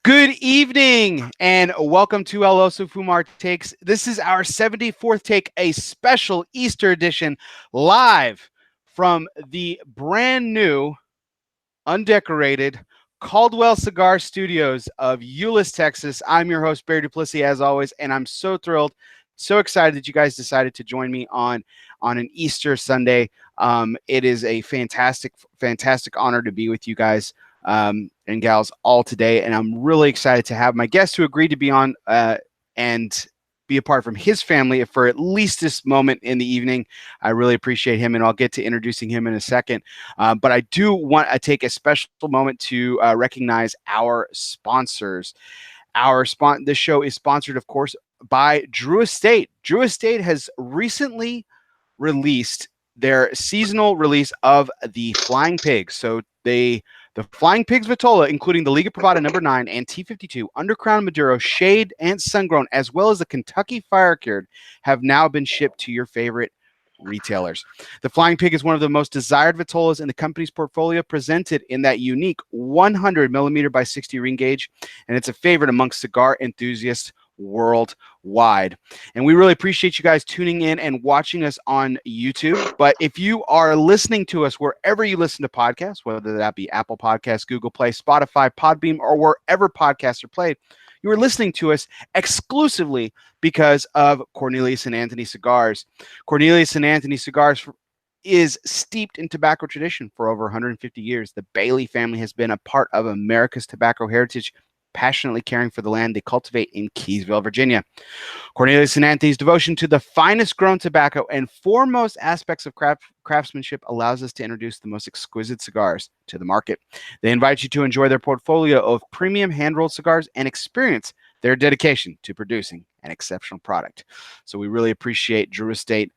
Good evening and welcome to El Oso Fumar Takes. This is our 74th take, a special Easter edition live from the brand new, undecorated Caldwell Cigar Studios of Euless, Texas. I'm your host, Barry Duplessis, as always, and I'm so thrilled, so excited that you guys decided to join me on an Easter Sunday. It is a fantastic honor to be with you guys and gals all today, and I'm really excited to have my guest who agreed to be on and be apart from his family for at least this moment in the evening. I really appreciate him, and I'll get to introducing him in a second. But I do want to take a special moment to recognize our sponsors. This show is sponsored, of course, by Drew Estate. Drew Estate has recently released their seasonal release of the Flying Pigs. So the Flying Pigs Vitola, including the Liga Privada number 9 and T52, Undercrown Maduro, Shade, and Sungrown, as well as the Kentucky Fire Cured, have now been shipped to your favorite retailers. The Flying Pig is one of the most desired Vitolas in the company's portfolio, presented in that unique 100 millimeter by 60 ring gauge, and it's a favorite amongst cigar enthusiasts worldwide. And we really appreciate you guys tuning in and watching us on YouTube. But if you are listening to us wherever you listen to podcasts, whether that be Apple Podcasts, Google Play, Spotify, Podbeam, or wherever podcasts are played, you are listening to us exclusively because of Cornelius and Anthony Cigars. Cornelius and Anthony Cigars is steeped in tobacco tradition for over 150 years. The Bailey family has been a part of America's tobacco heritage, passionately caring for the land they cultivate in Keysville, Virginia. Cornelius and Anthony's devotion to the finest grown tobacco and foremost aspects of craftsmanship allows us to introduce the most exquisite cigars to the market. They invite you to enjoy their portfolio of premium hand-rolled cigars and experience their dedication to producing an exceptional product. So we really appreciate Drew Estate,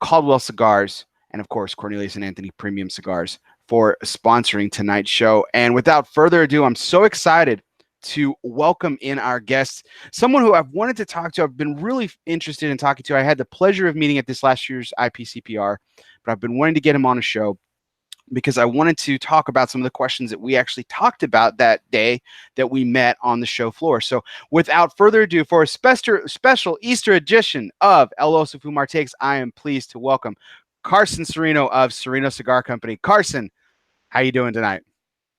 Caldwell Cigars, and of course, Cornelius and Anthony Premium Cigars for sponsoring tonight's show. And without further ado, I'm so excited to welcome in our guest, someone who I've wanted to talk to. I've been really interested in talking to. I had the pleasure of meeting at this last year's IPCPR, but I've been wanting to get him on a show because I wanted to talk about some of the questions that we actually talked about that day that we met on the show floor. So without further ado, for a special Easter edition of El Oso Fumar Takes, I am pleased to welcome Carson Serino of Serino Cigar Company. Carson, how you doing tonight?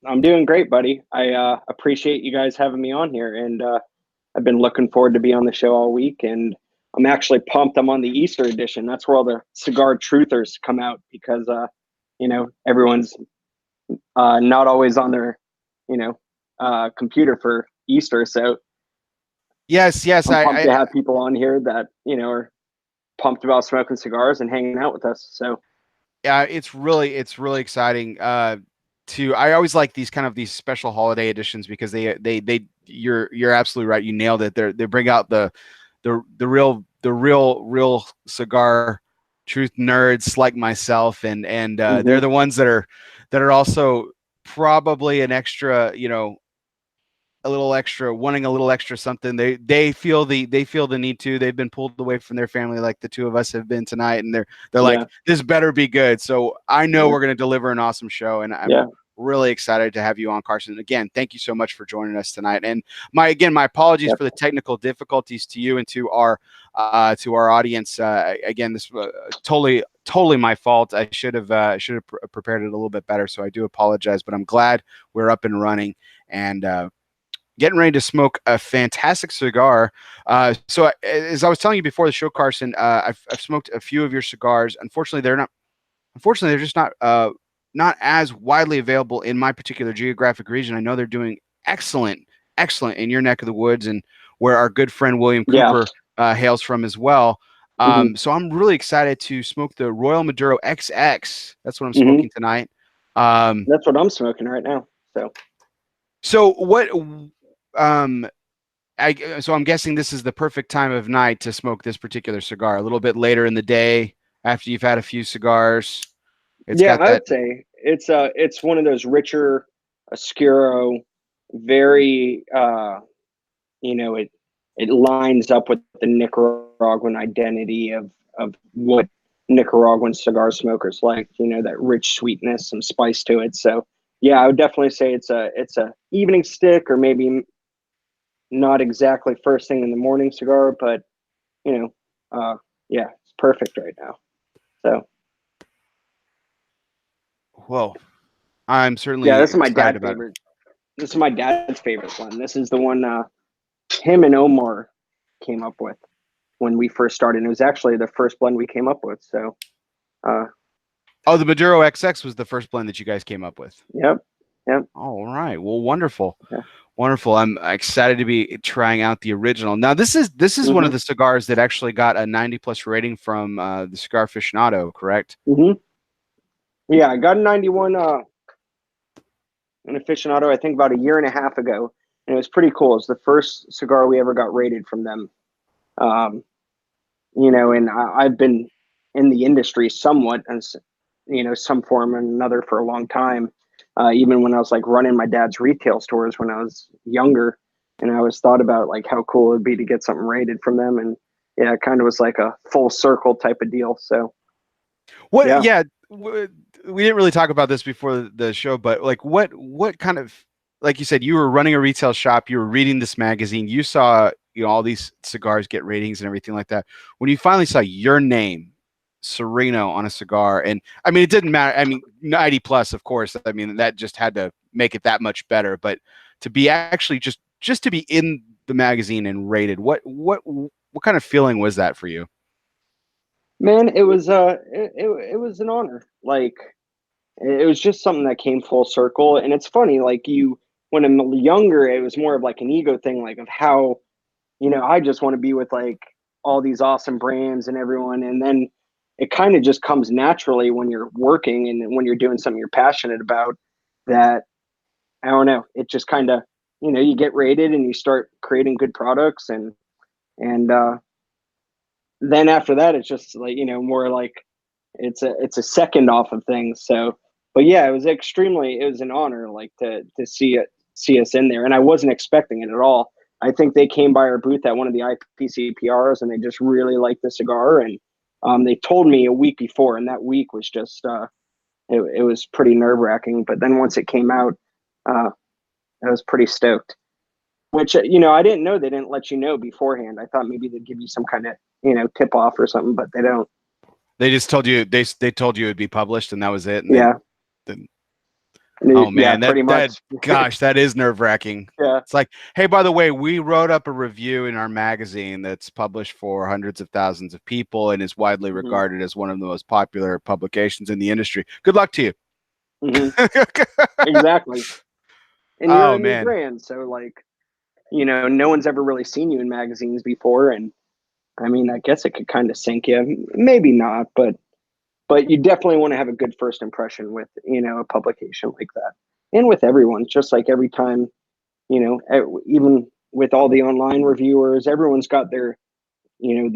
I'm doing great, buddy. I appreciate you guys having me on here, and I've been looking forward to be on the show all week, and I'm actually pumped. I'm on the Easter edition. That's where all the cigar truthers come out because, everyone's not always on their, computer for Easter. So yes, I'm pumped to have people on here that, are pumped about smoking cigars and hanging out with us. So yeah, it's really exciting. I always like these special holiday editions because you're absolutely right. You nailed it. They bring out the real cigar truth nerds like myself, and they're the ones that are also probably an extra, wanting a little extra something. They feel the need to. They've been pulled away from their family like the two of us have been tonight, and they're like, this better be good. So I know we're going to deliver an awesome show, and I'm really excited to have you on, Carson. Again, thank you so much for joining us tonight. And my apologies for the technical difficulties to you and to our audience. Again, this was totally my fault. I should have prepared it a little bit better. So I do apologize, but I'm glad we're up and running and getting ready to smoke a fantastic cigar. So as I was telling you before the show, Carson, I've smoked a few of your cigars. Unfortunately, they're just not as widely available in my particular geographic region. I know they're doing excellent in your neck of the woods and where our good friend William Cooper hails from as well. So I'm really excited to smoke the Royal Maduro XX. That's what I'm smoking tonight. That's what I'm smoking right now. So what? So I'm guessing this is the perfect time of night to smoke this particular cigar. A little bit later in the day, after you've had a few cigars. I would say it's one of those richer, oscuro, very it lines up with the Nicaraguan identity of what Nicaraguan cigar smokers like. That rich sweetness, some spice to it. So Yeah, I would definitely say it's a evening stick, or maybe not exactly first thing in the morning cigar, but you know, yeah, it's perfect right now. So Whoa, I'm yeah, certainly this is my excited dad's about it. favorite. This is my dad's favorite one. This is the one him and Omar came up with when we first started. It was actually the first blend we came up with. So uh, Oh, the Maduro XX was the first blend that you guys came up with. yep, yep, All right. Well, wonderful. yeah. Wonderful. I'm excited to be trying out the original. Now, this is one of Mm-hmm, the cigars that actually got a 90 plus rating from the Cigar Aficionado, correct? mm-hmm. Yeah, I got a 91 an aficionado, I think about a year and a half ago, and it was pretty cool. It's the first cigar we ever got rated from them. Um, and I've been in the industry somewhat, as some form or another for a long time. Even when I was like running my dad's retail stores when I was younger, and I always thought about like how cool it'd be to get something rated from them, and yeah, it kind of was like a full circle type of deal. So What? yeah, Yeah, we didn't really talk about this before the show, but like, what kind of, like you said, you were running a retail shop, you were reading this magazine, you saw all these cigars get ratings and everything like that. When you finally saw your name, Serino, on a cigar, and I mean, it didn't matter. I mean, 90 plus, of course. I mean, that just had to make it that much better. But to be actually just to be in the magazine and rated, what kind of feeling was that for you? man, it was an honor. Like it was just something that came full circle. And it's funny, like when I'm younger, it was more of like an ego thing, like of how, I just want to be with like all these awesome brands and everyone. And then it kind of just comes naturally when you're working and when you're doing something you're passionate about, that I don't know, it just kind of, you get rated and you start creating good products, and then after that, it's just like, more like it's a second off of things. So, but yeah, it was an honor, like to see us in there, and I wasn't expecting it at all. I think they came by our booth at one of the IPCPRs, and they just really liked the cigar, and they told me a week before, and that week was just it was pretty nerve wracking. But then once it came out, uh, I was pretty stoked. Which I didn't know, they didn't let you know beforehand. I thought maybe they'd give you some kind of tip off or something, but they don't. They just told you they told you it'd be published and that was it. And Yeah, then oh yeah, man, pretty that much. gosh, that is nerve wracking. Yeah. It's like, hey, by the way, we wrote up a review in our magazine that's published for hundreds of thousands of people and is widely Hmm. regarded as one of the most popular publications in the industry. Good luck to you. Hmm. Exactly. And you're Oh a new man. brand, so like, no one's ever really seen you in magazines before, and I mean, I guess it could kind of sink you. Maybe not, but you definitely want to have a good first impression with a publication like that, and with everyone. Just like every time, even with all the online reviewers, everyone's got their you know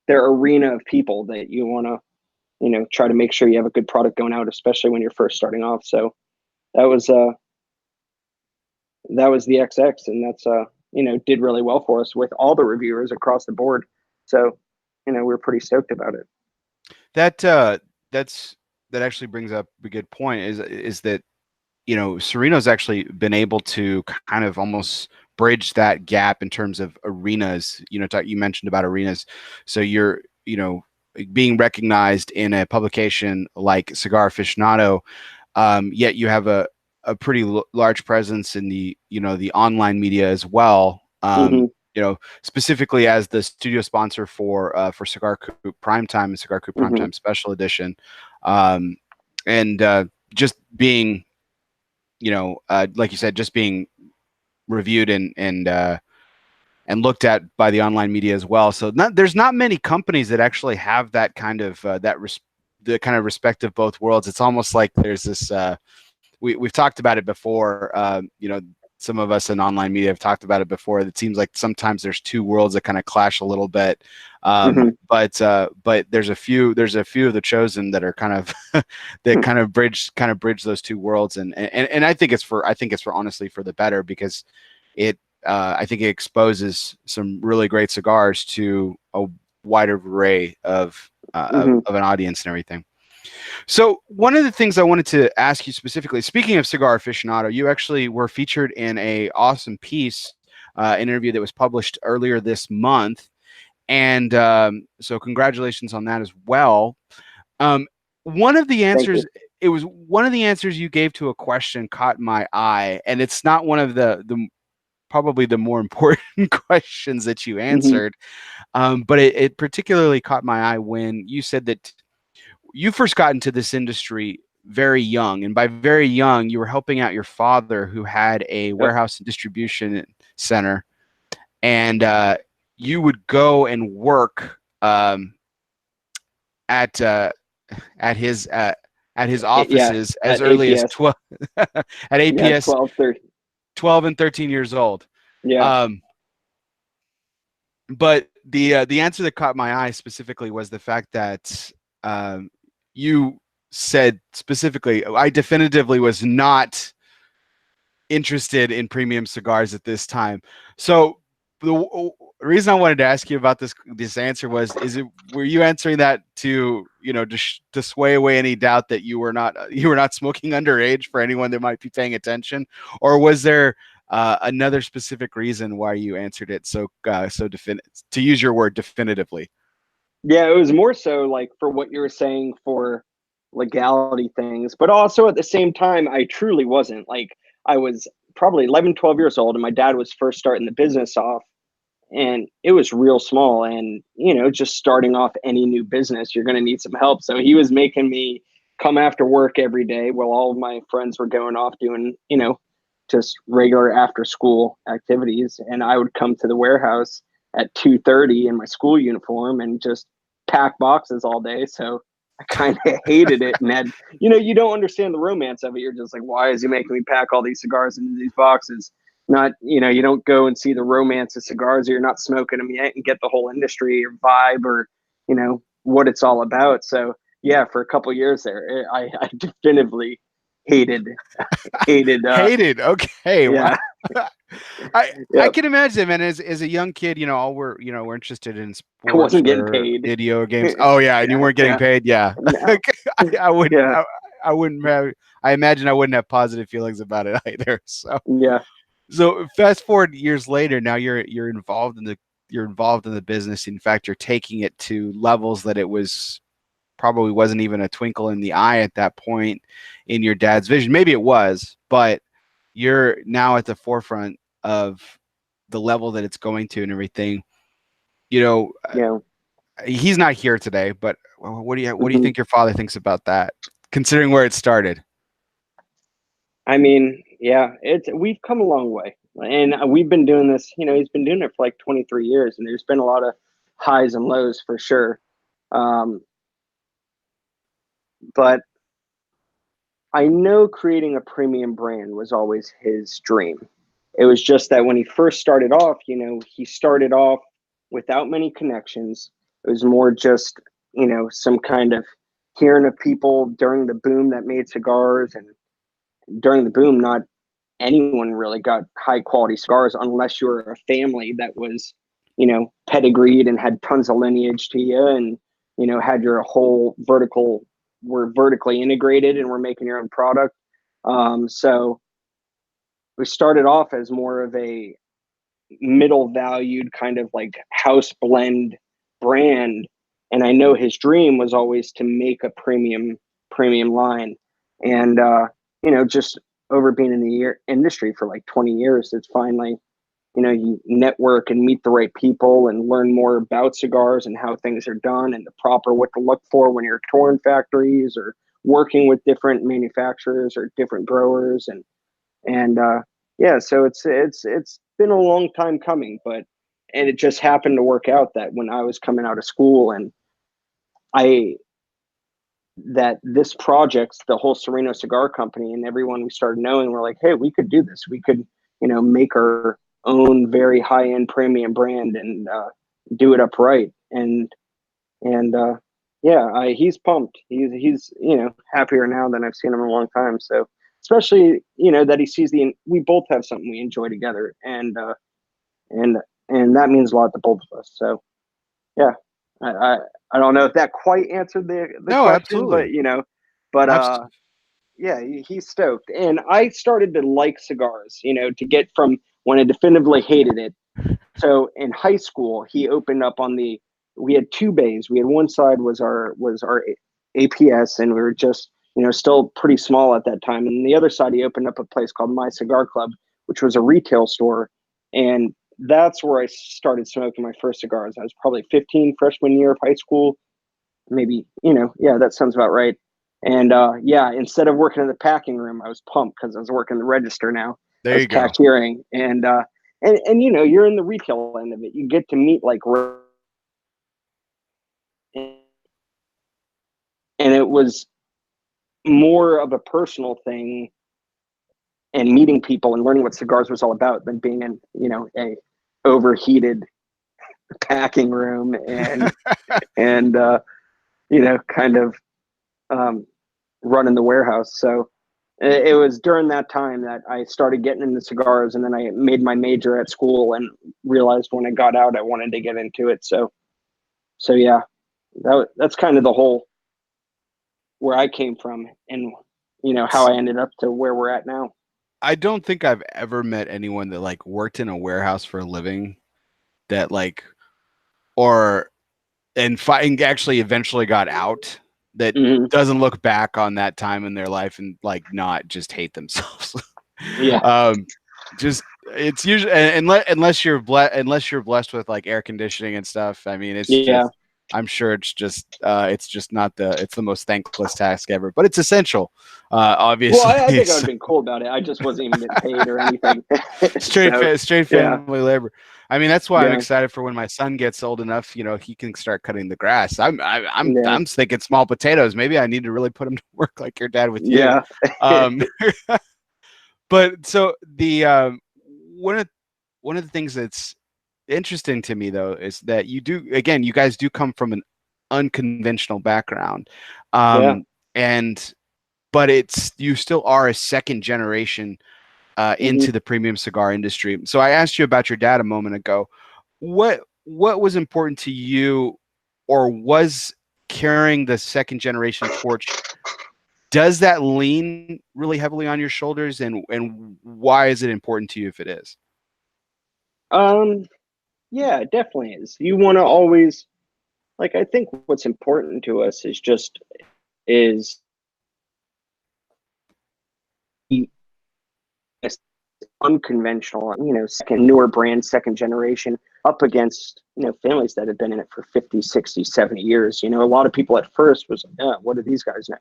their arena of people that you want to try to make sure you have a good product going out, especially when you're first starting off. So that was uh that was the XX, and that's did really well for us with all the reviewers across the board. So we're pretty stoked about it. That that's that actually brings up a good point is that Serino's actually been able to kind of almost bridge that gap in terms of arenas. You mentioned about arenas, so you're being recognized in a publication like Cigar Aficionado, yet you have a pretty large presence in the online media as well. Hmm. Specifically as the studio sponsor for Cigar Coop Primetime and Cigar Coop Hmm. Primetime Special Edition, um, and just being like you said, just being reviewed and looked at by the online media as well. So there's not many companies that actually have that kind of the kind of respect of both worlds. It's almost like there's this. We've talked about it before. Some of us in online media have talked about it before. It seems like sometimes there's two worlds that kind of clash a little bit. Hmm. But there's a few of the chosen that are kind of that kind of bridge those two worlds, and I think it's for honestly for the better, because it I think it exposes some really great cigars to a wider array of Hmm. an audience and everything. So one of the things I wanted to ask you specifically, speaking of Cigar Aficionado, you actually were featured in a awesome piece, interview that was published earlier this month, and so congratulations on that as well. Um, one of the Thank answers, you. it was one of the answers you gave to a question caught my eye, and it's not one of the probably the more important questions that you Hmm. answered, but it particularly caught my eye when you said that you first got into this industry very young, and by very young, you were helping out your father who had a Yep. warehouse and distribution center, and you would go and work at at his Yeah, offices as at early as APS. 12 at Yeah, APS, 12, 30. 12 and 13 years old. Yeah. Um, but the answer that caught my eye specifically was the fact that you said specifically, I definitively was not interested in premium cigars at this time. So the reason I wanted to ask you about this answer was, were you answering that to, to sway away any doubt that you were not smoking underage for anyone that might be paying attention, or was there another specific reason why you answered it so to use your word, definitively? Yeah, it was more so like for what you were saying for legality things, but also at the same time, I truly wasn't. Like, I was probably 11, 12 years old, and my dad was first starting the business off, and it was real small. And, just starting off any new business, you're going to need some help. So he was making me come after work every day while all of my friends were going off doing, just regular after school activities. And I would come to the warehouse at 2:30 in my school uniform and just pack boxes all day. So I kind of hated it and had, you don't understand the romance of it. You're just like, why is he making me pack all these cigars into these boxes? Not, you don't go and see the romance of cigars, or you're not smoking them yet and get the whole industry or vibe, or, what it's all about. So yeah, for a couple years there, I definitively hated, hated, Hated. Okay. Wow. yeah, I yeah. can imagine, man. As a young kid, all we're interested in I wasn't sports getting or paid. video games. Oh yeah, and you Yeah, weren't getting yeah, paid. Yeah, no, I wouldn't. yeah, I wouldn't have. I imagine I wouldn't have positive feelings about it either. yeah. So fast forward years later. Now you're involved in the business. In fact, you're taking it to levels that it was probably wasn't even a twinkle in the eye at that point in your dad's vision. Maybe it was, but you're now at the forefront of the level that it's going to and everything. You know, Yeah. he's not here today, but what do you Hmm. think your father thinks about that, considering where it started? I mean, yeah, we've come a long way, and we've been doing this. He's been doing it for like 23 years, and there's been a lot of highs and lows for sure. Um, but I know creating a premium brand was always his dream. It was just that when he first started off, he started off without many connections. It was more just, some kind of hearing of people during the boom that made cigars. And during the boom, not anyone really got high quality cigars unless you were a family that was, pedigreed and had tons of lineage to you, and, had your whole were vertically integrated and were making your own product. So we started off as more of a middle valued kind of like house blend brand. And I know his dream was always to make a premium line. And just over being in the industry for like 20 years, it's finally, you network and meet the right people and learn more about cigars and how things are done and the proper what to look for when you're touring factories or working with different manufacturers or different growers. And yeah, so it's been a long time coming, and it just happened to work out that when I was coming out of school, and I that this project, the whole Serino Cigar Company, and everyone we started knowing, were like, hey, we could do this. We could, make our own very high end premium brand and do it upright. And yeah, he's pumped. He's happier now than I've seen him in a long time. So especially that he sees we both have something we enjoy together, and that means a lot to both of us. So yeah, I I don't know if that quite answered the No, question, but absolutely. but Absolutely. yeah, he's stoked. And I started to like cigars, to get from when I definitively hated it. So in high school, he opened up on the. We had two bays. We had one side was our APS, and we were just still pretty small at that time. And the other side, he opened up a place called My Cigar Club, which was a retail store, and that's where I started smoking my first cigars. I was probably 15, freshman year of high school, maybe. Yeah, that sounds about right. And yeah, instead of working in the packing room, I was pumped because I was working the register now. I There was you go. cashiering, and you're in the retail end of it. You get to meet like, and it was more of a personal thing and meeting people and learning what cigars was all about than being in a overheated packing room and kind of um, running the warehouse. So it was during that time that I started getting into cigars, and then I made my major at school and realized when I got out I wanted to get into it. So yeah, that's kind of the whole where I came from, and how I ended up to where we're at now. I don't think I've ever met anyone that like worked in a warehouse for a living that like or and actually eventually got out that Hmm. doesn't look back on that time in their life and like not just hate themselves. Yeah, um, just it's usually unless you're blessed with like air conditioning and stuff. I mean, it's yeah. just I'm sure it's just not it's the most thankless task ever, but it's essential, Well, I obviously. think I would So have been cool about it. I just wasn't even getting paid or anything. So straight yeah, family labor. I mean, that's why I'm yeah, excited for when my son gets old enough. He can start cutting the grass. yeah, I'm thinking small potatoes. Maybe I need to really put him to work like your dad with you. yeah. Um, but so the one of one of the things that's interesting to me though is that you guys do come from an unconventional background, Yeah. um, and but it's you still are a second generation Hmm. into the premium cigar industry. So I asked you about your dad a moment ago. What was important to you, or was carrying the second generation torch? Does that lean really heavily on your shoulders, and why is it important to you if it is? Um, yeah, it definitely is. You want to always like. I think what's important to us is unconventional, second newer brand, second generation, up against, families that have been in it for 50, 60, 70 years. A lot of people at first was like, oh, what do these guys know?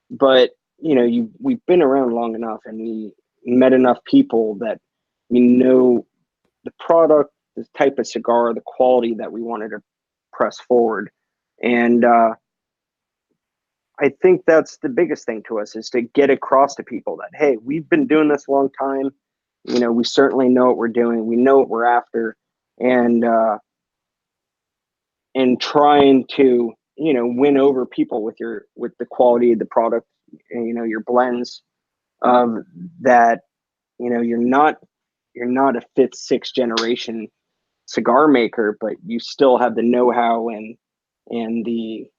But, we've been around long enough and we met enough people that we know the product, the type of cigar, the quality that we wanted to press forward. And I think that's the biggest thing to us is to get across to people that, hey, we've been doing this a long time. We certainly know what we're doing. We know what we're after, and trying to win over people with the quality of the product, and, your blends of that. You're not a fifth, sixth generation cigar maker, but you still have the know-how and the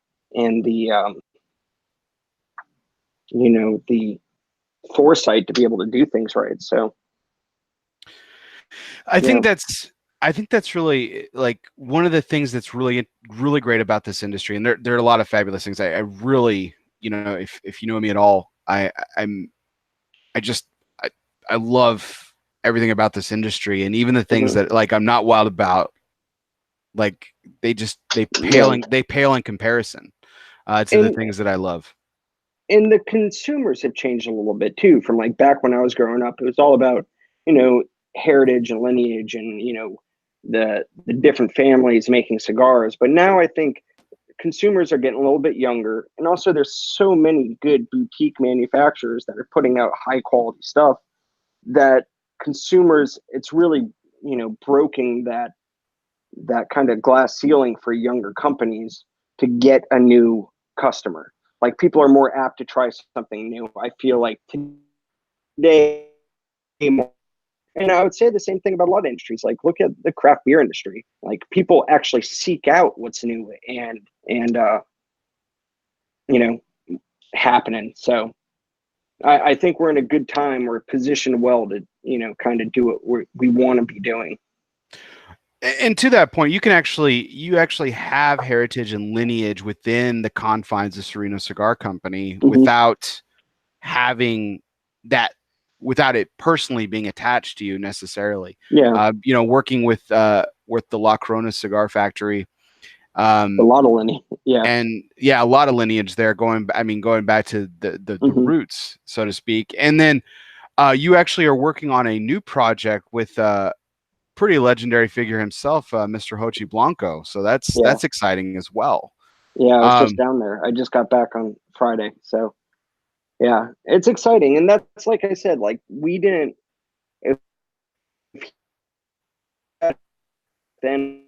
foresight to be able to do things right. So I yeah. think that's I think that's really like one of the things that's really great about this industry, and there are a lot of fabulous things. I really, if you know me at all, I'm I just I, I love everything about this industry, and even the things Mhm. that like I'm not wild about, like Yeah. they pale in comparison to the and things that I love. and the consumers have changed a little bit too from like back when I was growing up. It was all about you know heritage and lineage and the different families making cigars. But now I think consumers are getting a little bit younger, and also there's so many good boutique manufacturers that are putting out high quality stuff that consumers, it's really broken that kind of glass ceiling for younger companies to get a new customer. Like people are more apt to try something new. I feel like today And I would say the same thing about a lot of industries. Like, look at the craft beer industry. Like, people actually seek out what's new and you know, happening. So I think we're in a good time. We're positioned well to, kind of do what we want to be doing. And to that point, you actually have heritage and lineage within the confines of Serino Cigar Company without having that, without it personally being attached to you necessarily. Yeah. Working with the La Corona Cigar Factory, A lot of lineage. Yeah. and a lot of lineage there, going back to the roots, so to speak. And then you actually are working on a new project with pretty legendary figure himself, Mr. Hochi Blanco. So that's exciting as well. Yeah, I was just down there. I just got back on Friday. So yeah, it's exciting. And that's, like I said, like, we didn't, if then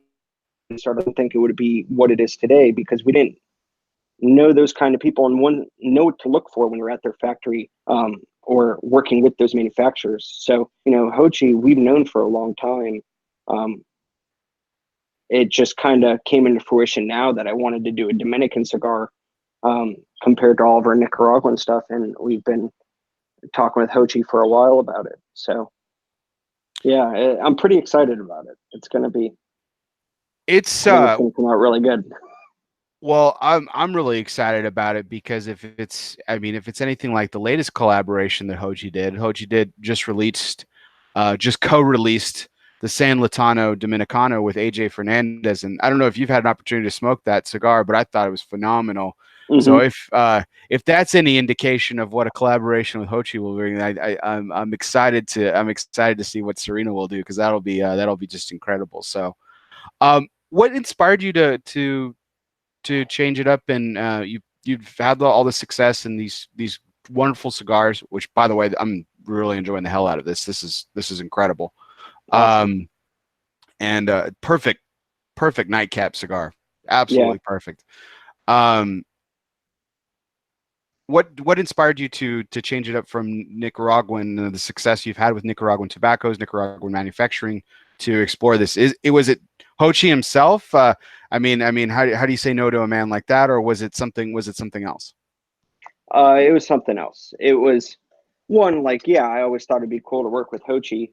started to think it would be what it is today, because we didn't know those kind of people and know what to look for when you're at their factory, or working with those manufacturers. So, Hochi, we've known for a long time. It just kind of came into fruition now that I wanted to do a Dominican cigar, compared to all of our Nicaraguan stuff. And we've been talking with Hochi for a while about it. So yeah, I'm pretty excited about it. It's going to be, it's going to come out really good. Well, I'm really excited about it, because if it's anything like the latest collaboration that Hochi did just co-released the San Latano Dominicano with AJ Fernandez. And I don't know if you've had an opportunity to smoke that cigar, but I thought it was phenomenal. So if that's any indication of what a collaboration with Hochi will bring, I'm excited to see what Serino will do, because that'll be just incredible. So what inspired you to change it up? And you've had all the success in these wonderful cigars, which, by the way, I'm really enjoying the hell out of this. This is incredible. Awesome. And perfect nightcap cigar. Absolutely perfect. What inspired you to change it up from Nicaraguan, the success you've had with Nicaraguan tobaccos, Nicaraguan manufacturing, to explore this? Was it Hochi himself? How do you say no to a man like that? Or was it something else? It was something else. It was one, like, I always thought it'd be cool to work with Hochi.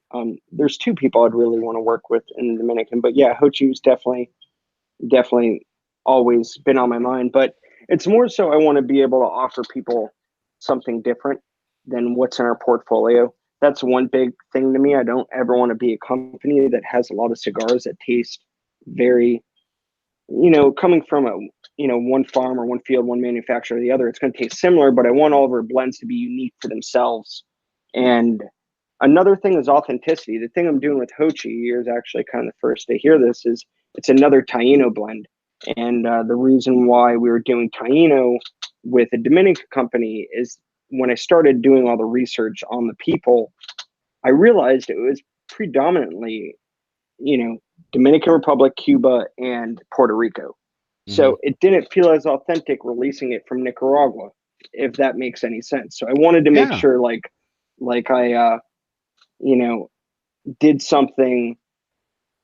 There's two people I'd really want to work with in the Dominican, but yeah, Hochi was definitely always been on my mind. But it's more so I want to be able to offer people something different than what's in our portfolio. That's one big thing to me. I don't ever want to be a company that has a lot of cigars that taste very, coming from one farm or one field, one manufacturer or the other, it's going to taste similar, but I want all of our blends to be unique to themselves. And another thing is authenticity. The thing I'm doing with Hochi, is actually kind of the first to hear this, is it's another Taino blend. And the reason why we were doing Taino with a Dominican company is, when I started doing all the research on the people, I realized it was predominantly, Dominican Republic, Cuba, and Puerto Rico. So it didn't feel as authentic releasing it from Nicaragua, if that makes any sense. So I wanted to make sure, like I, did something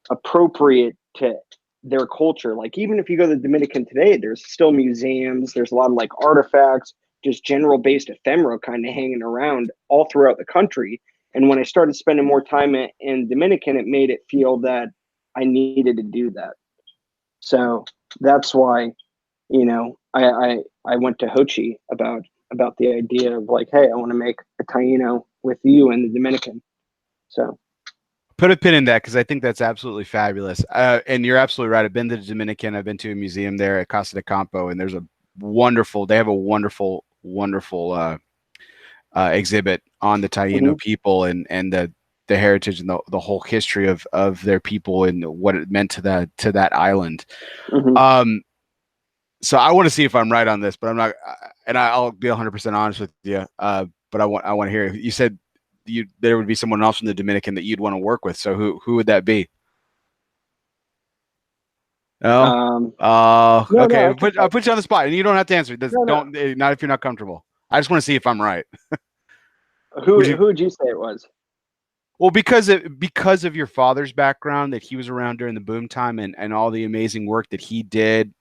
appropriate to their culture. Like, even if you go to the Dominican today, there's still museums, there's a lot of like artifacts, just general based ephemera kind of hanging around all throughout the country. And when I started spending more time in Dominican, it made it feel that I needed to do that. So that's why, I went to Hochi about the idea of, like, hey, I want to make a Taino with you in the Dominican. So put a pin in that, because I think that's absolutely fabulous. And you're absolutely right. I've been to the Dominican. I've been to a museum there at Casa de Campo, and they have a wonderful exhibit on the Taino people and the heritage and the whole history of their people and what it meant to that island. So I want to see if I'm right on this, but I'm not, and I'll be 100% honest with you. But I want to hear. You said there would be someone else from the Dominican that you'd want to work with. So who would that be? No. Okay. I'll put you on the spot, and you don't have to answer. Don't not if you're not comfortable. I just want to see if I'm right. Who would you say it was? Well, because of your father's background, that he was around during the boom time, and all the amazing work that he did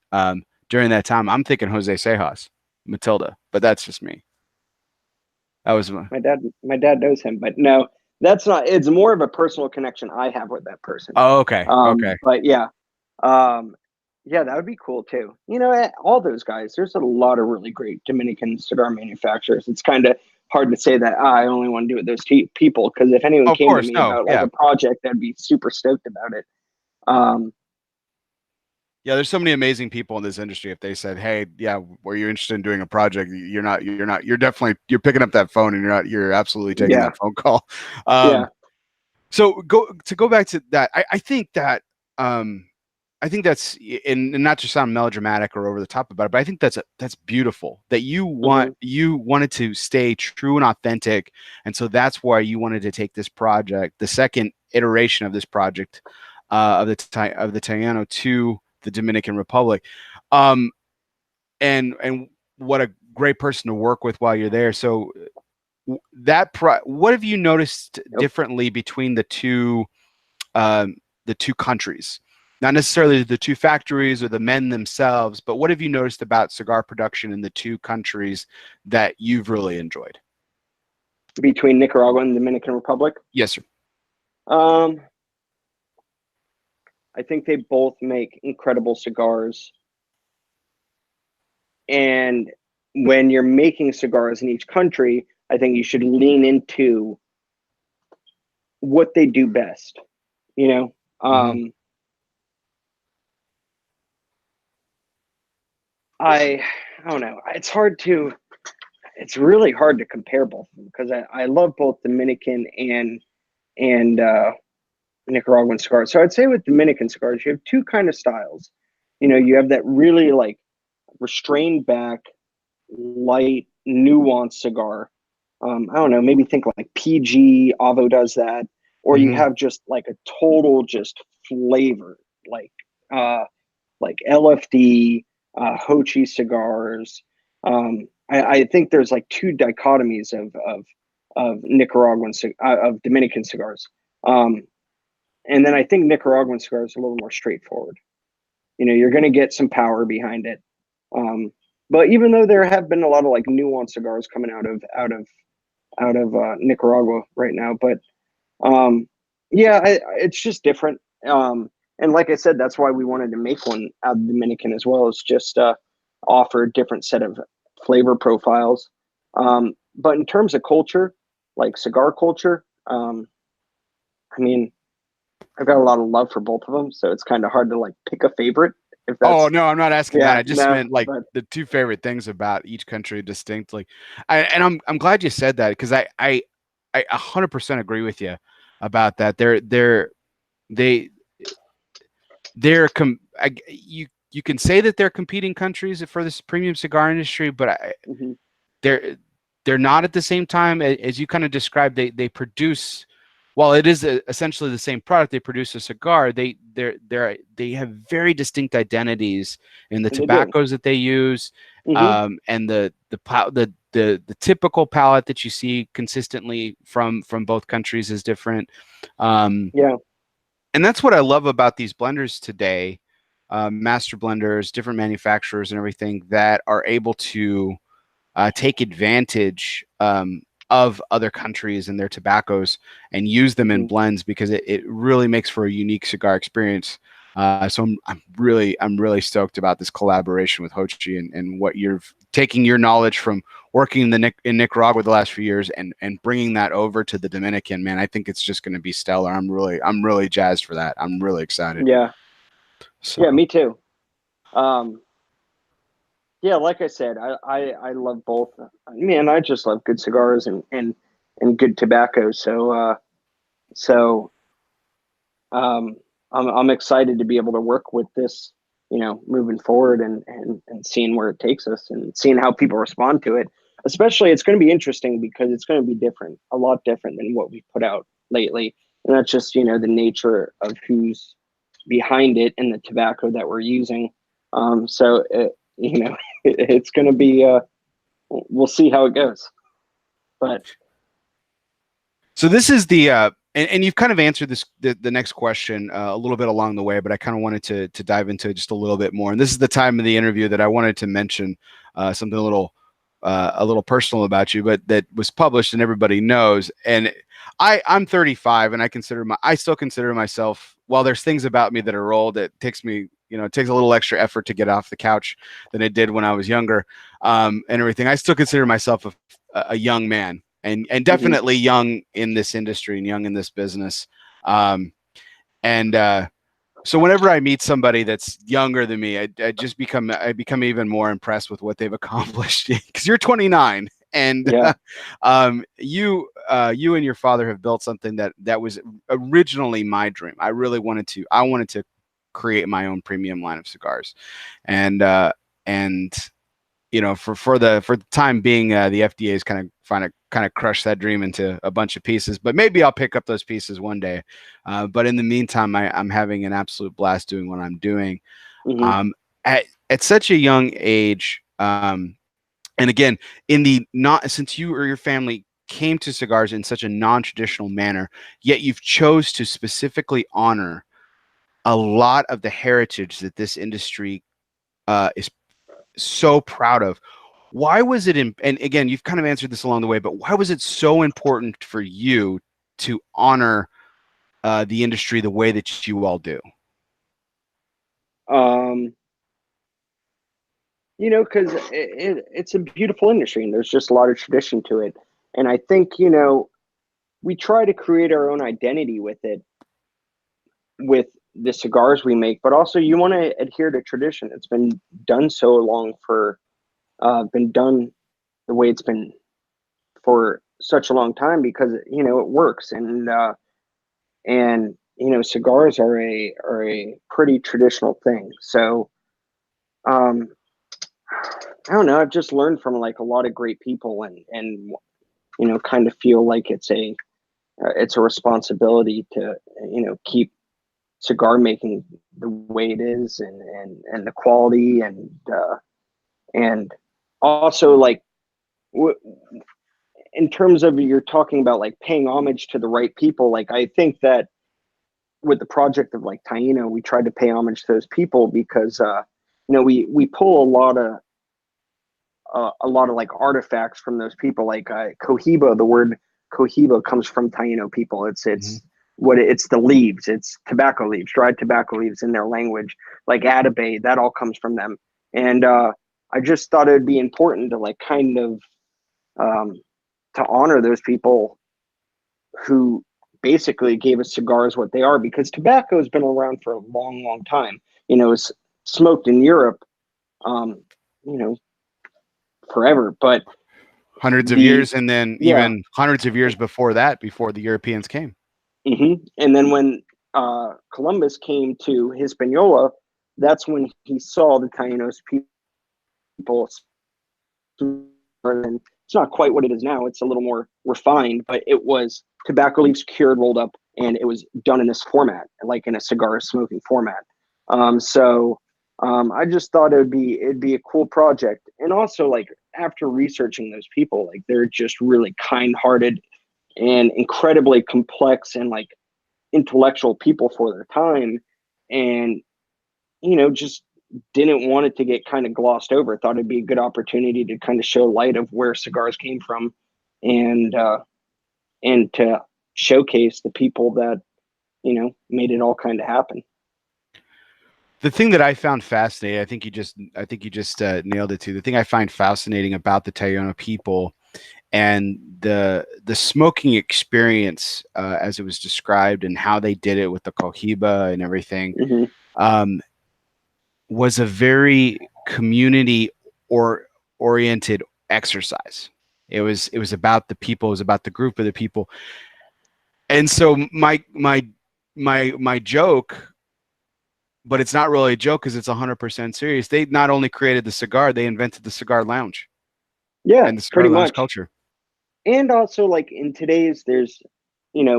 during that time, I'm thinking Jose Sejas, Matilda, but that's just me. That was my. My dad knows him, but no, that's not. It's more of a personal connection I have with that person. Oh, okay, okay. But yeah, um, yeah, that would be cool too. All those guys. There's a lot of really great Dominican cigar manufacturers. It's kind of hard to say that I only want to do it with those people, because if anyone Of came to course, me no, about like yeah, a project, I'd be super stoked about it. Um, yeah. There's so many amazing people in this industry. If they said, "Hey, yeah, were you interested in doing a project?" You're definitely you're picking up that phone, and you're absolutely taking yeah, that phone call. yeah. So go back to that. Um, I think that's and not to sound melodramatic or over the top about it, but I think that's beautiful that Hmm. you wanted to stay true and authentic, and so that's why you wanted to take this project, the second iteration of this project, of the Tayano to the Dominican Republic, um, and what a great person to work with while you're there. So what have you noticed Yep. differently between the two countries? Not necessarily the two factories or the men themselves, but what have you noticed about cigar production in the two countries that you've really enjoyed? Between Nicaragua and the Dominican Republic. Yes, sir. Um, I think they both make incredible cigars. And when you're making cigars in each country, I think you should lean into what they do best. You know, Mm-hmm. um, I I don't know. It's really hard to compare both of them, because I love both Dominican and Nicaraguan cigars. So I'd say with Dominican cigars, you have two kind of styles. You have that really like restrained back, light, nuanced cigar. I don't know, maybe think like PG, Avo does that, or you Mm-hmm. have just like a total just flavor, like uh, like LFD, Hochi cigars. I think there's like two dichotomies of of Dominican cigars. Um, and then I think Nicaraguan cigars are a little more straightforward. You're going to get some power behind it. Um, but even though there have been a lot of like nuanced cigars coming out of Nicaragua right now, but yeah, it's just different. And like I said, that's why we wanted to make one out of Dominican as well, is just offer a different set of flavor profiles. But in terms of culture, like cigar culture, I mean, I've got a lot of love for both of them, so it's kind of hard to like pick a favorite. If Oh that's no, I'm not asking that. Yeah, I just no, meant like but the two favorite things about each country distinctly. I'm glad you said that because I 100% agree with you about that. They you can say that they're competing countries for this premium cigar industry, but mm-hmm, they're they're not at the same time. As you kind of described. They produce, while it is essentially the same product, they produce a cigar. They have very distinct identities in the they do. tobaccos that they use, Mm-hmm, and the typical palette that you see consistently from both countries is different. Um, yeah, and that's what I love about these blenders today, master blenders, different manufacturers, and everything that are able to take advantage of other countries and their tobaccos and use them in mm-hmm, blends because it really makes for a unique cigar experience. So I'm really stoked about this collaboration with Hochi and what you're taking your knowledge from working in Nicaragua the last few years and bringing that over to the Dominican. Man, I think it's just going to be stellar. I'm really jazzed for that. I'm really excited. yeah, yeah. So Me too. Um, yeah, like I said, I love both. Man, I just love good cigars and good tobacco. So um, I'm excited to be able to work with this, moving forward and seeing where it takes us and seeing how people respond to it. Especially, it's going to be interesting because it's going to be different, a lot different than what we've put out lately. And that's just, the nature of who's behind it and the tobacco that we're using. So it's going to be, we'll see how it goes. But this is the and you've kind of answered the next question a little bit along the way, but I kind of wanted to dive into it just a little bit more. And this is the time of the interview that I wanted to mention something a little personal about you, but that was published and everybody knows. And I'm 35, and I still consider myself. While there's things about me that are old, it takes me, it takes a little extra effort to get off the couch than it did when I was younger, and everything. I still consider myself a young man, and definitely young in this industry and young in this business. And so whenever I meet somebody that's younger than me, I become even more impressed with what they've accomplished. Because you're 29, and Yeah. you and your father have built something that was originally my dream. I wanted to create my own premium line of cigars, and for the time being, the FDA is kind of crushed that dream into a bunch of pieces. But maybe I'll pick up those pieces one day. But in the meantime, I'm having an absolute blast doing what I'm doing. At such a young age, and again, since you or your family came to cigars in such a non-traditional manner, yet you've chose to specifically honor a lot of the heritage that this industry is so proud of. Why was it and again, you've kind of answered this along the way, but why was it so important for you to honor the industry the way that you all do? Because it's a beautiful industry and there's just a lot of tradition to it. And I think, we try to create our own identity with it, with the cigars we make, but also you want to adhere to tradition. It's been done so long been done the way it's been for such a long time because, it works. And cigars are a pretty traditional thing. So, I don't know. I've just learned from like a lot of great people and kind of feel like it's a responsibility to, keep cigar making the way it is and the quality and also like in terms of you're talking about like paying homage to the right people. Like, I think that with the project of like Taino, we tried to pay homage to those people because, we pull a lot of like artifacts from those people. Like Cohiba, the word Cohiba comes from Taino people. It's it's the leaves. It's tobacco leaves, dried tobacco leaves in their language. Like Atabey, that all comes from them. And I just thought it would be important to like kind of to honor those people who basically gave us cigars what they are, because tobacco has been around for a long, long time. It's smoked in Europe, you know, forever, but Hundreds of years, and then even hundreds of years before that, before the Europeans came. And then when Columbus came to Hispaniola, that's when he saw the Tainos people. And it's not quite what it is now. It's a little more refined, but it was tobacco leaves cured, rolled up, and it was done in this format, like in a cigar smoking format. I just thought it'd be a cool project. And also, like, after researching those people, like, they're just really kind-hearted and incredibly complex and like intellectual people for their time, and just didn't want it to get kind of glossed over. Thought it'd be a good opportunity to kind of show light of where cigars came from, and to showcase the people that made it all kind of happen. The thing that I found fascinating, I think you just nailed it too. The thing I find fascinating about the Taino people and the smoking experience, as it was described, and how they did it with the Cohiba and everything, was a very community oriented exercise. It was about the people. It was about the group of the people. And so my joke, but it's not really a joke because it's 100% serious. They not only created the cigar, they invented the cigar lounge. Yeah, and the cigar lounge culture. And also, like, in today's, there's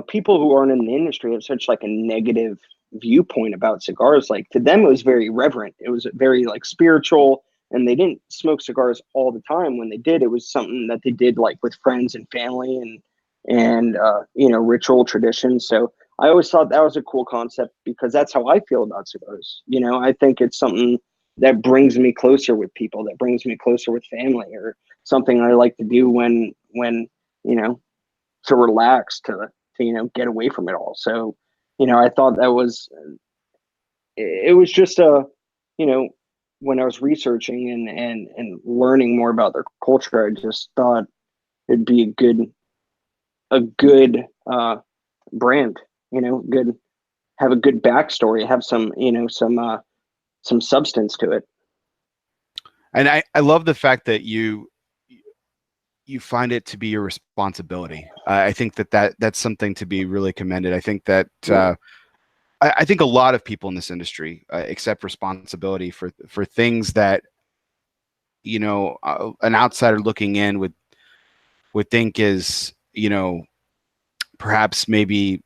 people who aren't in the industry have such like a negative viewpoint about cigars. Like, to them it was very reverent, it was very like spiritual, and they didn't smoke cigars all the time. When they did, it was something that they did like with friends and family, and ritual traditions. So I always thought that was a cool concept because that's how I feel about cigars. I think it's something that brings me closer with people, that brings me closer with family, or something I like to do when to relax, to get away from it all. So I thought that was it was just when I was researching and learning more about their culture, I just thought it'd be a good brand, good, have a good backstory, have some substance to it. And I love the fact that you find it to be your responsibility. I think that's something to be really commended. I think that I think a lot of people in this industry accept responsibility for things that an outsider looking in would think is perhaps maybe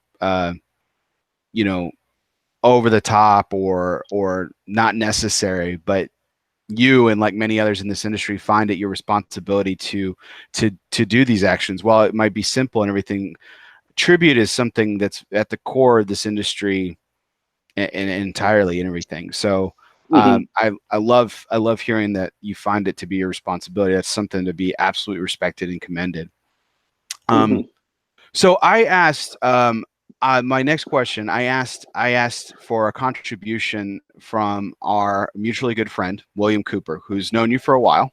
you know over the top or not necessary, but you and like many others in this industry find it your responsibility to do these actions. While it might be simple and everything, tribute is something that's at the core of this industry and entirely and everything. So Mm-hmm. I love hearing that you find it to be your responsibility. That's something to be absolutely respected and commended. Mm-hmm. So I asked my next question. I asked for a contribution from our mutually good friend William Cooper, who's known you for a while,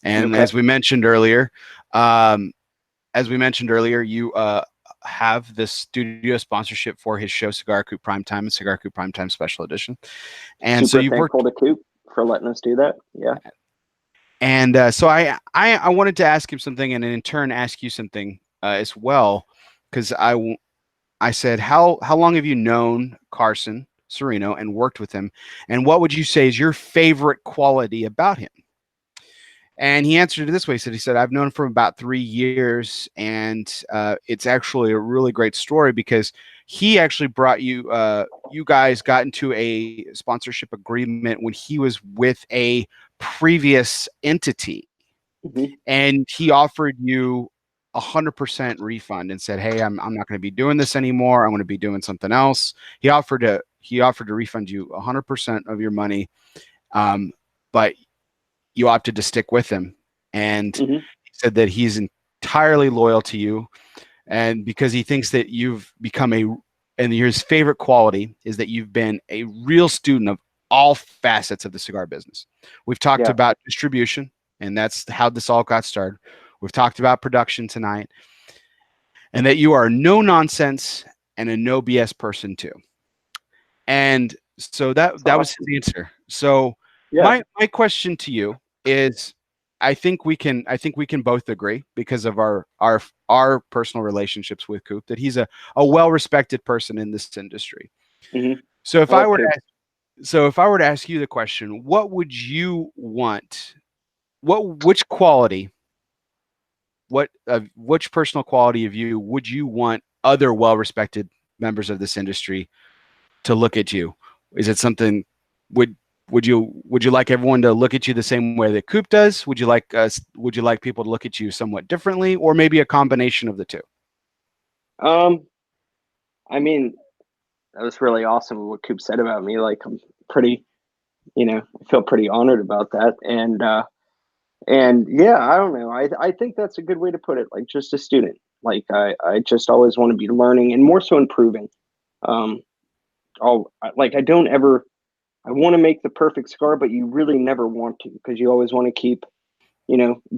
and Okay. um, as we mentioned earlier, you have the studio sponsorship for his show Cigar Coop Primetime and Cigar Coop Primetime Special Edition, and so Super you've thankful worked. to Coop for letting us do that. Yeah. And so I wanted to ask him something, and in turn ask you something as well, because I said, how long have you known Carson Serino and worked with him, and what would you say is your favorite quality about him? And he answered it this way. He said, I've known him for about 3 years, and it's actually a really great story because he actually brought you. You guys got into a sponsorship agreement when he was with a previous entity, Mm-hmm. and he offered you 100% refund and said, "Hey, I'm not going to be doing this anymore. I'm going to be doing something else." He offered to refund you 100% of your money, but you opted to stick with him, and Mm-hmm. he said that he's entirely loyal to you, and because he thinks that you've become and his favorite quality is that you've been a real student of all facets of the cigar business. We've talked Yeah. about distribution, and that's how this all got started. We've talked about production tonight, and that you are no nonsense and a no BS person too. And so That's that was his awesome. answer. So Yeah. my question to you is, I think we can both agree because of our personal relationships with Coop that he's a well respected person in this industry. Mm-hmm. So if I I love were to Coop. ask, so if I were to ask you the question, what would you want? Which quality, which personal quality of you would you want other well respected members of this industry to look at you? Is it something would would you like everyone to look at you the same way that Coop does? Would you like people to look at you somewhat differently, or maybe a combination of the two? Um, I mean, that was really awesome what Coop said about me. Like, I'm pretty, I feel pretty honored about that. And yeah, I don't know. I think that's a good way to put it. Like, just a student. Like, I just always want to be learning and more so improving. Um, like, I want to make the perfect cigar, but you really never want to because you always want to keep,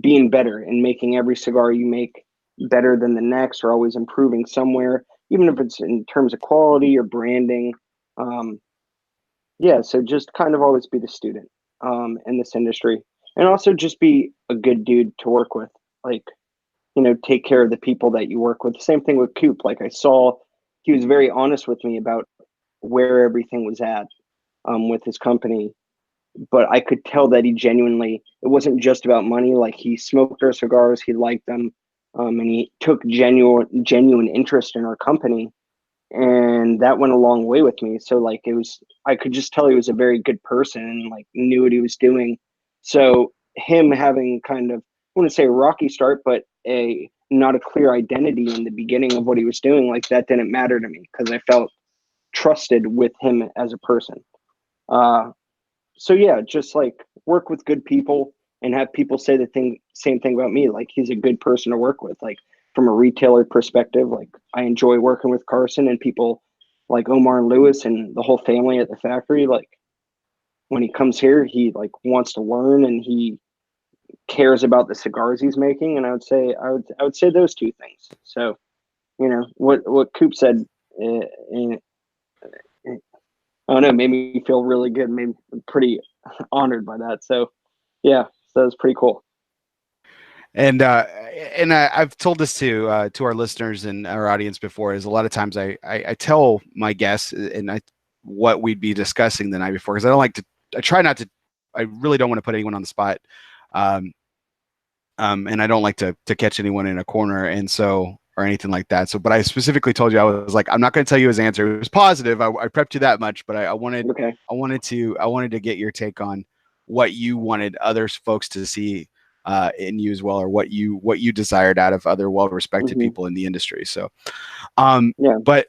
being better and making every cigar you make better than the next, or always improving somewhere, even if it's in terms of quality or branding. Um, yeah, so just kind of always be the student in this industry, and also just be a good dude to work with. Like, take care of the people that you work with. Same thing with Coop. Like, I saw he was very honest with me about where everything was at with his company, but I could tell that he genuinely, it wasn't just about money. Like, he smoked our cigars, he liked them, and he took genuine interest in our company, and that went a long way with me. So like, I could just tell he was a very good person and like knew what he was doing. So him having kind of, I wouldn't say a rocky start, but a not a clear identity in the beginning of what he was doing, like that didn't matter to me because I felt trusted with him as a person. So yeah, just like work with good people and have people say same thing about me. Like he's a good person to work with. Like from a retailer perspective, like I enjoy working with Carson and people like Omar and Lewis and the whole family at the factory. Like when he comes here, he like wants to learn and he cares about the cigars he's making. And I would say those two things. So what Coop said. Uh, I don't know, made me feel really good. Made me pretty honored by that. So yeah, so that was pretty cool. I've told this to our listeners and our audience before. Is a lot of times I tell my guests what we'd be discussing the night before because I don't like to. I try not to. I really don't want to put anyone on the spot, and I don't like to catch anyone in a corner, and so or anything like that. So, but I specifically told you I was like, I'm not going to tell you his answer. It was positive. I prepped you that much, but I wanted to get your take on what you wanted other folks to see in you as well, or what you desired out of other well-respected people in the industry. So, yeah, but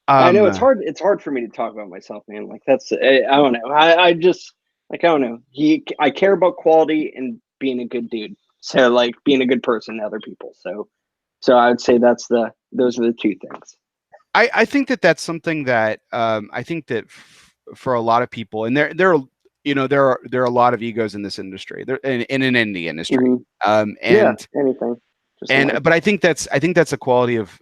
I know it's hard. It's hard for me to talk about myself, man. Like that's I don't know. I just like I don't know. I care about quality and being a good dude. So like being a good person to other people. So I would say those are the two things. I think that's something that I think that for a lot of people, and there are there are a lot of egos in this industry. There in an indie industry, and yeah, anything. But I think that's a quality of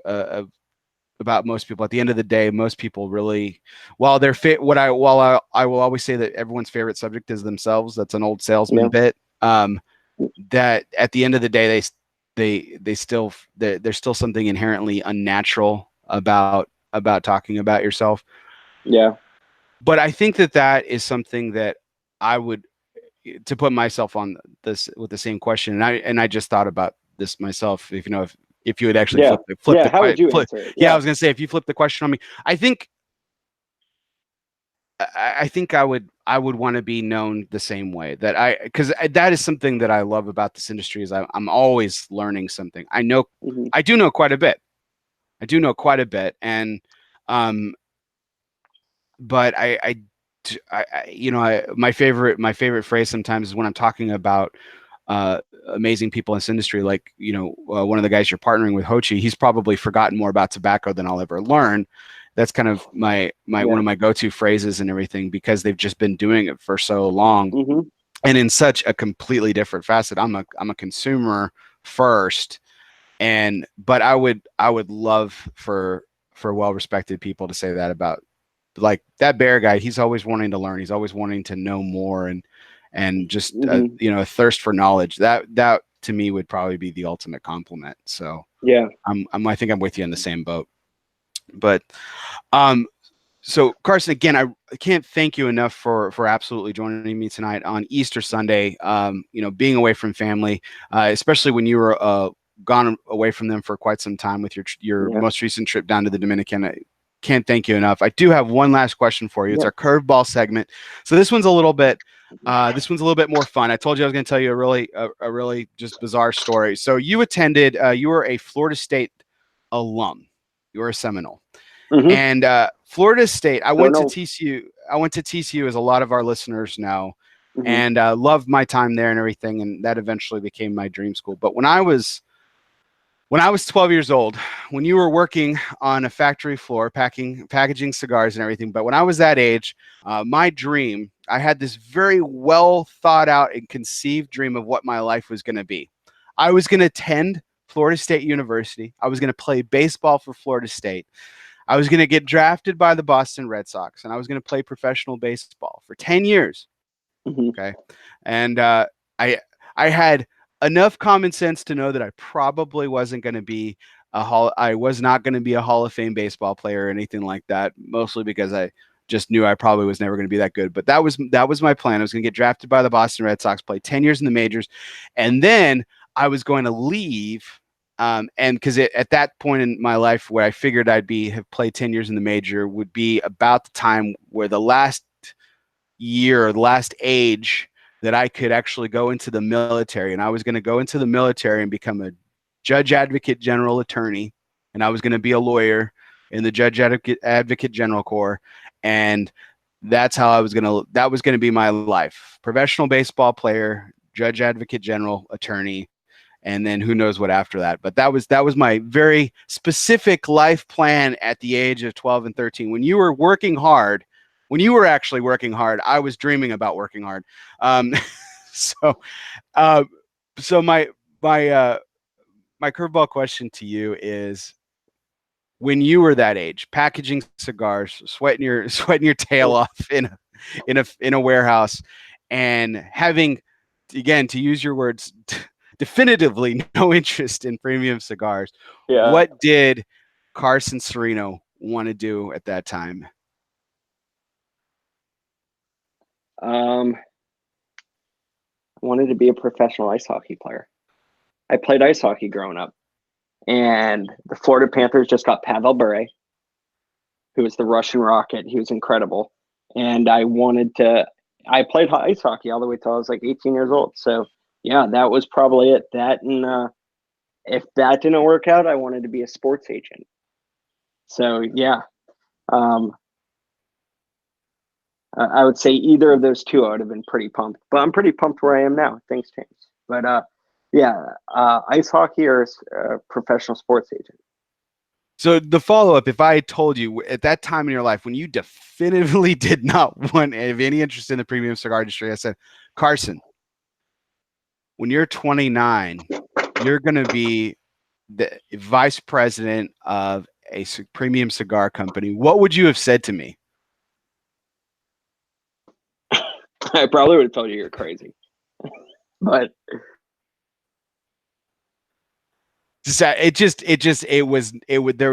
about most people. At the end of the day, most people really, while they're fit. I will always say that everyone's favorite subject is themselves. That's an old salesman bit. That at the end of the day, there's still something inherently unnatural about talking about yourself. Yeah. But I think that is something that I would to put myself on this with the same question. And I just thought about this myself. If you would actually flip the how would you answer it? Yeah, I was gonna say if you flip the question on me, I think I would want to be known the same way because that is something that I love about this industry is I'm always learning something. I do know quite a bit. And but my favorite phrase sometimes is when I'm talking about amazing people in this industry, like one of the guys you're partnering with, Hochi. He's probably forgotten more about tobacco than I'll ever learn. That's kind of my one of my go-to phrases and everything because they've just been doing it for so long and in such a completely different facet. I'm a consumer first, but I would love for well-respected people to say that about like that Bear guy. He's always wanting to learn. He's always wanting to know more and just a thirst for knowledge. That to me would probably be the ultimate compliment. So yeah, I think I'm with you in the same boat. But so Carson, again, I can't thank you enough for absolutely joining me tonight on Easter Sunday. Being away from family, especially when you were gone away from them for quite some time with your most recent trip down to the Dominican. I can't thank you enough. I do have one last question for you. It's our curveball segment. So this one's a little bit more fun. I told you I was going to tell you a really just bizarre story. So you you were a Florida State alum. You were a Seminole. And Florida State, I went to TCU, as a lot of our listeners know, and loved my time there and everything. And that eventually became my dream school. But when I was 12 years old, when you were working on a factory floor, packaging cigars and everything, but when I was that age, my dream, I had this very well thought out and conceived dream of what my life was going to be. I was going to attend Florida State University. I was going to play baseball for Florida State. I was going to get drafted by the Boston Red Sox, and I was going to play professional baseball for 10 years. Okay. And I had enough common sense to know that I probably wasn't going to be I was not going to be a Hall of Fame baseball player or anything like that, mostly because I just knew I probably was never going to be that good. But that was my plan. I was going to get drafted by the Boston Red Sox, play 10 years in the majors, and then I was going to leave. And because at that point in my life where I figured have played 10 years in the major would be about the time where the last year, the last age that I could actually go into the military. And I was going to go into the military and become a judge advocate general attorney, and I was going to be a lawyer in the judge advocate general corps, and that's how that was going to be my life. Professional baseball player, judge advocate general attorney, and then who knows what after that. But that was my very specific life plan at the age of 12 and 13. When you were working hard, when you were actually working hard, I was dreaming about working hard. So uh, so my curveball question to you is, when you were that age, packaging cigars, sweating your tail off in a warehouse, and having, again, to use your words, definitively no interest in premium cigars, what did Carson Serino want to do at that time? I wanted to be a professional ice hockey player. I played ice hockey growing up, and the Florida Panthers just got Pavel Bure, who was the Russian Rocket. He was incredible. And I played ice hockey all the way till I was like 18 years old. So yeah, that was probably it. That, and if that didn't work out, I wanted to be a sports agent. So yeah, I would say either of those two, I would have been pretty pumped. But I'm pretty pumped where I am now. Things changed. But ice hockey or professional sports agent. So the follow-up, if I told you at that time in your life when you definitively did not want to have any interest in the premium cigar industry, I said, Carson, when you're 29, you're going to be the vice president of a premium cigar company. What would you have said to me? I probably would have told you you're crazy. But there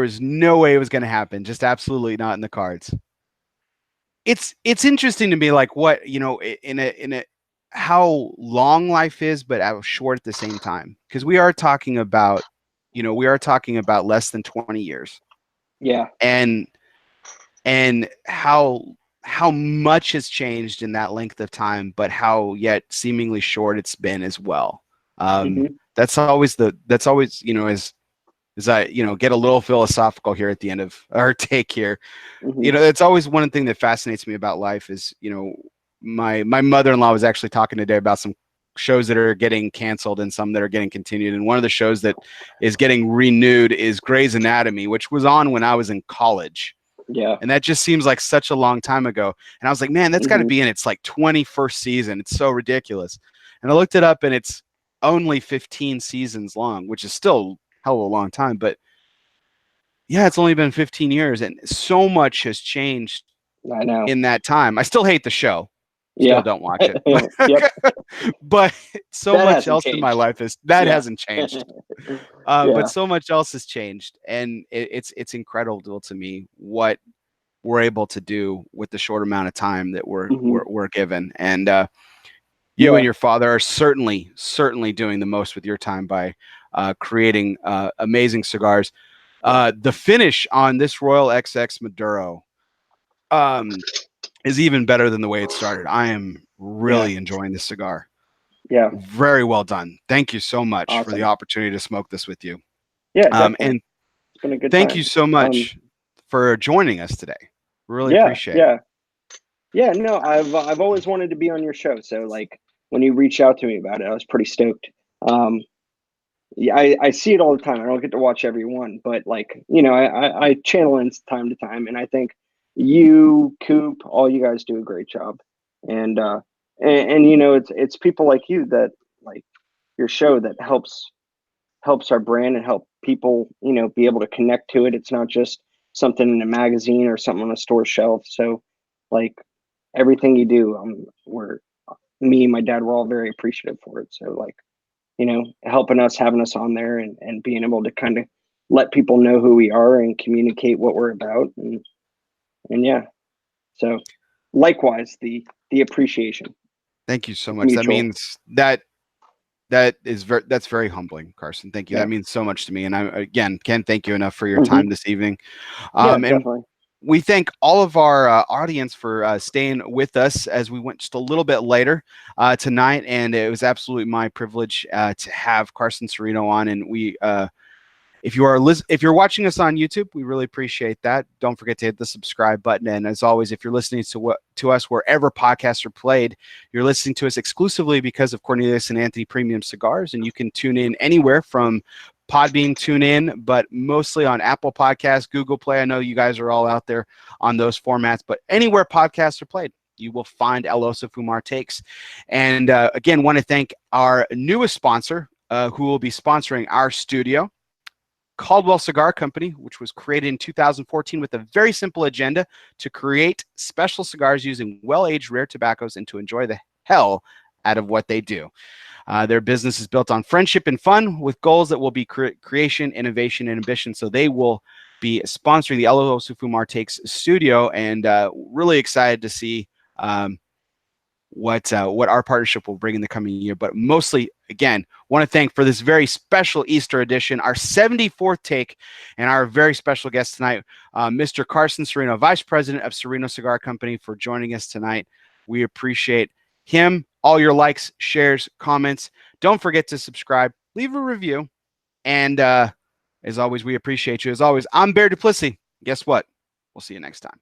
was no way it was going to happen. Just absolutely not in the cards. It's interesting to me, like, what, in a how long life is, but how short at the same time. Because we are talking about less than 20 years. Yeah. And how much has changed in that length of time, but how yet seemingly short it's been as well. That's always as I, get a little philosophical here at the end of our take here. It's always one thing that fascinates me about life is, my mother-in-law was actually talking today about some shows that are getting canceled and some that are getting continued. And one of the shows that is getting renewed is Grey's Anatomy, which was on when I was in college. Yeah. And that just seems like such a long time ago. And I was like, man, that's got to be in its like 21st season. It's so ridiculous. And I looked it up, and it's only 15 seasons long, which is still hell of a long time. But yeah, it's only been 15 years, and so much has changed in that time. I still hate the show. Still don't watch it. But so much else in my life hasn't changed. But so much else has changed, and it's incredible to me what we're able to do with the short amount of time that we're given. And you and your father are certainly doing the most with your time by creating amazing cigars. The finish on this Royal XX Maduro is even better than the way it started. I am really enjoying this cigar. Yeah. Very well done. Thank you so much for the opportunity to smoke this with you. Yeah. Definitely. And it's been a good thank time. you so much for joining us today. Really appreciate it. Yeah. No, I've always wanted to be on your show. So like when you reached out to me about it, I was pretty stoked. I see it all the time. I don't get to watch every one, but like, I channel in time to time, and I think you, Coop, all you guys do a great job. And it's people like you that, like, your show that helps our brand and help people, be able to connect to it. It's not just something in a magazine or something on a store shelf. So like everything you do, me and my dad were all very appreciative for it. So like, helping us, having us on there, and being able to kind of let people know who we are and communicate what we're about. And yeah, so likewise, the appreciation. Thank you so much. Mutual. That means that's very humbling, Carson. Thank you. Yeah. That means so much to me. And I, again, can't thank you enough for your time this evening. Definitely. we thank all of our audience for staying with us as we went just a little bit later tonight, and it was absolutely my privilege to have Carson Serino on. And we, if you're watching us on YouTube, we really appreciate that. Don't forget to hit the subscribe button. And as always, if you're listening to us wherever podcasts are played, you're listening to us exclusively because of Cornelius and Anthony Premium Cigars, and you can tune in anywhere from Podbean, tune in, but mostly on Apple Podcasts, Google Play. I know you guys are all out there on those formats, but anywhere podcasts are played, you will find El Oso Fumar Takes. And again, want to thank our newest sponsor who will be sponsoring our studio, Caldwell Cigar Company, which was created in 2014 with a very simple agenda to create special cigars using well-aged rare tobaccos and to enjoy the hell out of what they do. Their business is built on friendship and fun with goals that will be creation, innovation, and ambition. So they will be sponsoring the El Oso Fumar Takes studio, and really excited to see what our partnership will bring in the coming year. But mostly, again, want to thank for this very special Easter edition, our 74th take, and our very special guest tonight, Mr. Carson Serino, Vice President of Serino Cigar Company, for joining us tonight. We appreciate him, all your likes, shares, comments. Don't forget to subscribe, leave a review, and as always, we appreciate you. As always, I'm Bear Duplessis. Guess what? We'll see you next time.